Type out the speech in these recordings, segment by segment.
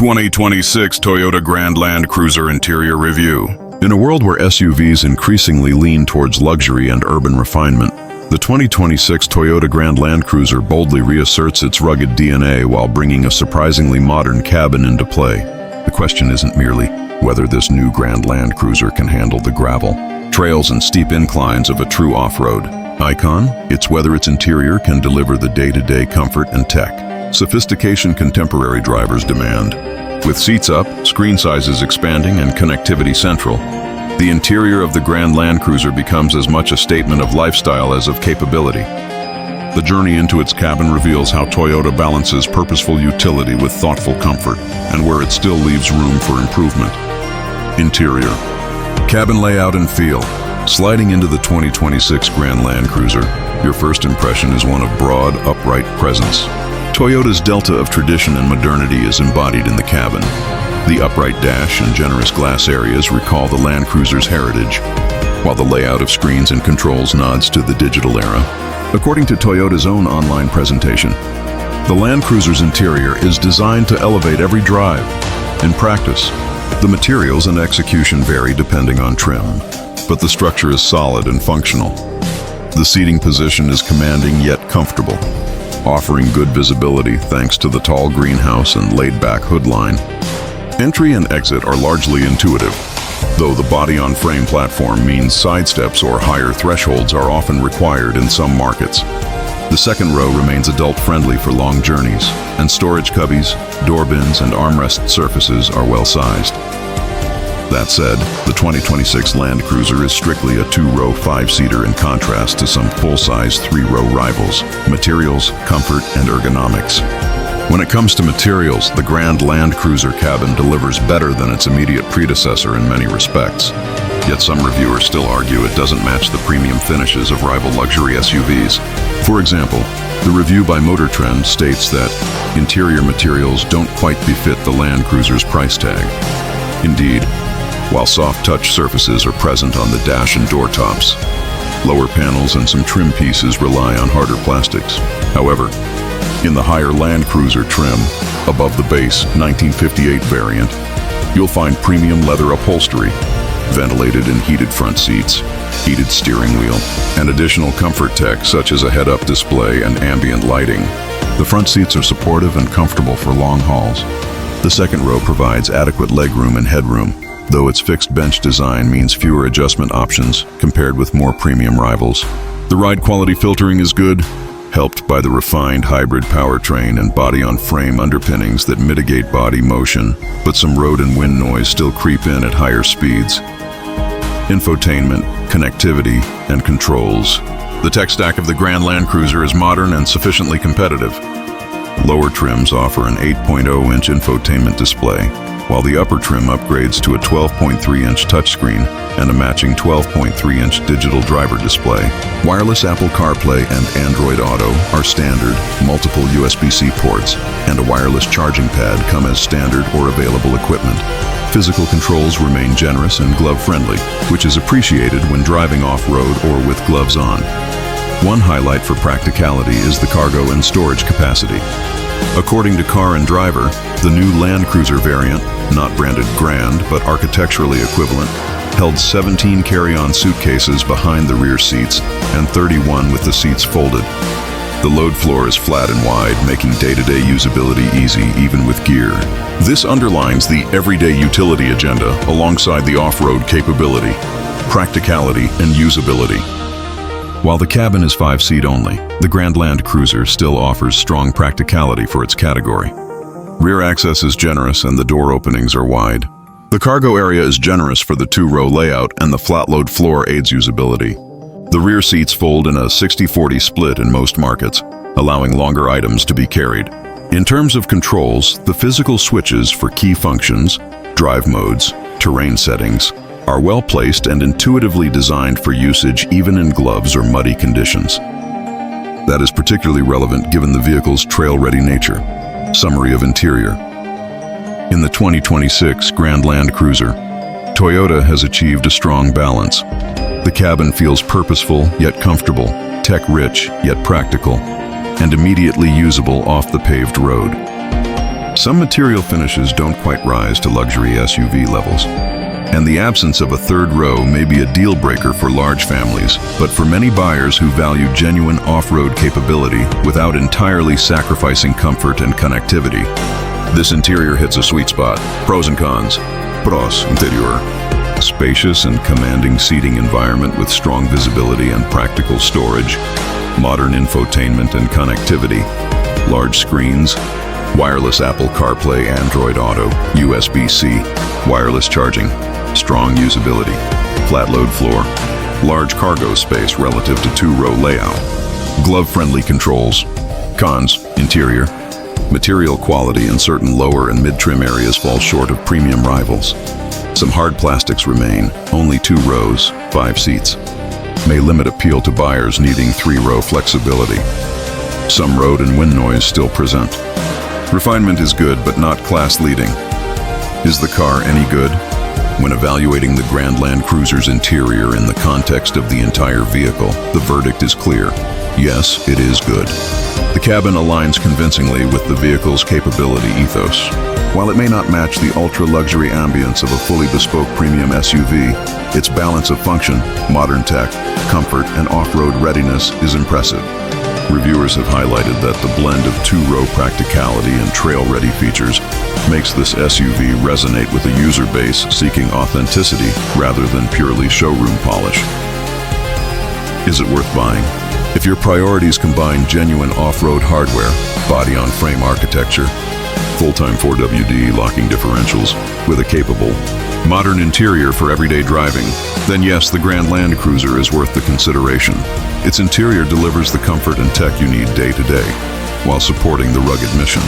2026 Toyota Grand Land Cruiser Interior Review. In a world where SUVs increasingly lean towards luxury and urban refinement, the 2026 Toyota Grand Land Cruiser boldly reasserts its rugged DNA while bringing a surprisingly modern cabin into play. The question isn't merely whether this new Grand Land Cruiser can handle the gravel, trails and steep inclines of a true off-road icon. It's whether its interior can deliver the day-to-day comfort and tech sophistication contemporary drivers demand. With seats up, screen sizes expanding, and connectivity central, the interior of the Grand Land Cruiser becomes as much a statement of lifestyle as of capability. The journey into its cabin reveals how Toyota balances purposeful utility with thoughtful comfort, and where it still leaves room for improvement. Interior. Cabin layout and feel. Sliding into the 2026 Grand Land Cruiser, your first impression is one of broad, upright presence. Toyota's delta of tradition and modernity is embodied in the cabin. The upright dash and generous glass areas recall the Land Cruiser's heritage, while the layout of screens and controls nods to the digital era. According to Toyota's own online presentation, the Land Cruiser's interior is designed to elevate every drive. In practice, the materials and execution vary depending on trim, but the structure is solid and functional. The seating position is commanding yet comfortable, offering good visibility thanks to the tall greenhouse and laid-back hood line. Entry and exit are largely intuitive, though the body-on-frame platform means side steps or higher thresholds are often required in some markets. The second row remains adult-friendly for long journeys, and storage cubbies, door bins, and armrest surfaces are well-sized. That said, the 2026 Land Cruiser is strictly a two-row five-seater in contrast to some full-size three-row rivals. Materials, comfort, and ergonomics. When it comes to materials, the Grand Land Cruiser cabin delivers better than its immediate predecessor in many respects. Yet some reviewers still argue it doesn't match the premium finishes of rival luxury SUVs. For example, the review by Motor Trend states that interior materials don't quite befit the Land Cruiser's price tag. Indeed, while soft touch surfaces are present on the dash and door tops, lower panels and some trim pieces rely on harder plastics. However, in the higher Land Cruiser trim, above the base 1958 variant, you'll find premium leather upholstery, ventilated and heated front seats, heated steering wheel, and additional comfort tech such as a head-up display and ambient lighting. The front seats are supportive and comfortable for long hauls. The second row provides adequate legroom and headroom, though its fixed bench design means fewer adjustment options compared with more premium rivals. The ride quality filtering is good, helped by the refined hybrid powertrain and body-on-frame underpinnings that mitigate body motion, but some road and wind noise still creep in at higher speeds. Infotainment, connectivity, and controls. The tech stack of the Grand Land Cruiser is modern and sufficiently competitive. Lower trims offer an 8.0-inch infotainment display, while the upper trim upgrades to a 12.3-inch touchscreen and a matching 12.3-inch digital driver display. Wireless Apple CarPlay and Android Auto are standard, multiple USB-C ports, and a wireless charging pad come as standard or available equipment. Physical controls remain generous and glove-friendly, which is appreciated when driving off-road or with gloves on. One highlight for practicality is the cargo and storage capacity. According to Car and Driver, the new Land Cruiser variant, not branded Grand but architecturally equivalent, held 17 carry-on suitcases behind the rear seats and 31 with the seats folded. The load floor is flat and wide, making day-to-day usability easy even with gear. This underlines the everyday utility agenda alongside the off-road capability, practicality, and usability. While the cabin is 5-seat only, the Grand Land Cruiser still offers strong practicality for its category. Rear access is generous and the door openings are wide. The cargo area is generous for the two-row layout and the flat-load floor aids usability. The rear seats fold in a 60-40 split in most markets, allowing longer items to be carried. In terms of controls, the physical switches for key functions, drive modes, terrain settings, are well placed and intuitively designed for usage even in gloves or muddy conditions. That is particularly relevant given the vehicle's trail-ready nature. Summary of interior. In the 2026 Grand Land Cruiser, Toyota has achieved a strong balance. The cabin feels purposeful yet comfortable, tech-rich yet practical, and immediately usable off the paved road. Some material finishes don't quite rise to luxury SUV levels. And the absence of a third row may be a deal breaker for large families, but for many buyers who value genuine off-road capability without entirely sacrificing comfort and connectivity, this interior hits a sweet spot. Pros and cons. Pros interior. Spacious and commanding seating environment with strong visibility and practical storage. Modern infotainment and connectivity. Large screens. Wireless Apple CarPlay, Android Auto, USB-C. Wireless charging. Strong usability. Flat load floor. Large cargo space relative to two-row layout. Glove-friendly controls. Cons. Interior. Material quality in certain lower and mid-trim areas falls short of premium rivals. Some hard plastics remain, only 2 rows, 5 seats. May limit appeal to buyers needing 3-row flexibility. Some road and wind noise still present. Refinement is good, but not class-leading. Is the car any good? When evaluating the Grand Land Cruiser's interior in the context of the entire vehicle, the verdict is clear. Yes, it is good. The cabin aligns convincingly with the vehicle's capability ethos. While it may not match the ultra-luxury ambience of a fully bespoke premium SUV, its balance of function, modern tech, comfort, and off-road readiness is impressive. Reviewers have highlighted that the blend of 2-row practicality and trail-ready features makes this SUV resonate with a user base seeking authenticity rather than purely showroom polish. Is it worth buying? If your priorities combine genuine off-road hardware, body-on-frame architecture, full-time 4WD locking differentials with a capable, modern interior for everyday driving, then yes, the Grand Land Cruiser is worth the consideration. Its interior delivers the comfort and tech you need day to day, while supporting the rugged mission.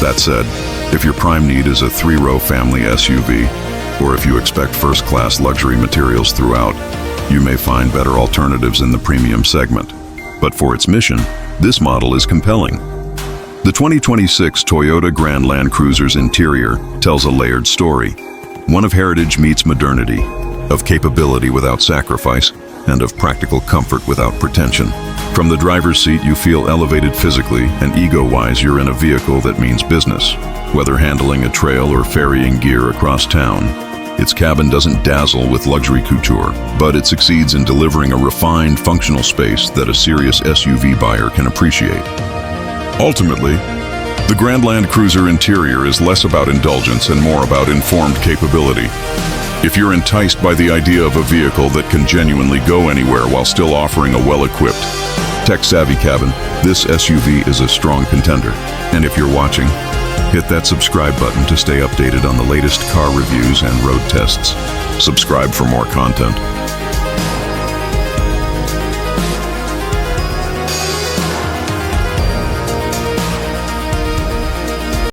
That said, if your prime need is a 3-row family SUV, or if you expect first-class luxury materials throughout, you may find better alternatives in the premium segment. But for its mission, this model is compelling. The 2026 Toyota Grand Land Cruiser's interior tells a layered story, one of heritage meets modernity, of capability without sacrifice, and of practical comfort without pretension. From the driver's seat, you feel elevated physically, and ego-wise, you're in a vehicle that means business. Whether handling a trail or ferrying gear across town, its cabin doesn't dazzle with luxury couture, but it succeeds in delivering a refined, functional space that a serious SUV buyer can appreciate. Ultimately, the Grand Land Cruiser interior is less about indulgence and more about informed capability. If you're enticed by the idea of a vehicle that can genuinely go anywhere while still offering a well-equipped, tech-savvy cabin, this SUV is a strong contender. And if you're watching, hit that subscribe button to stay updated on the latest car reviews and road tests. Subscribe for more content.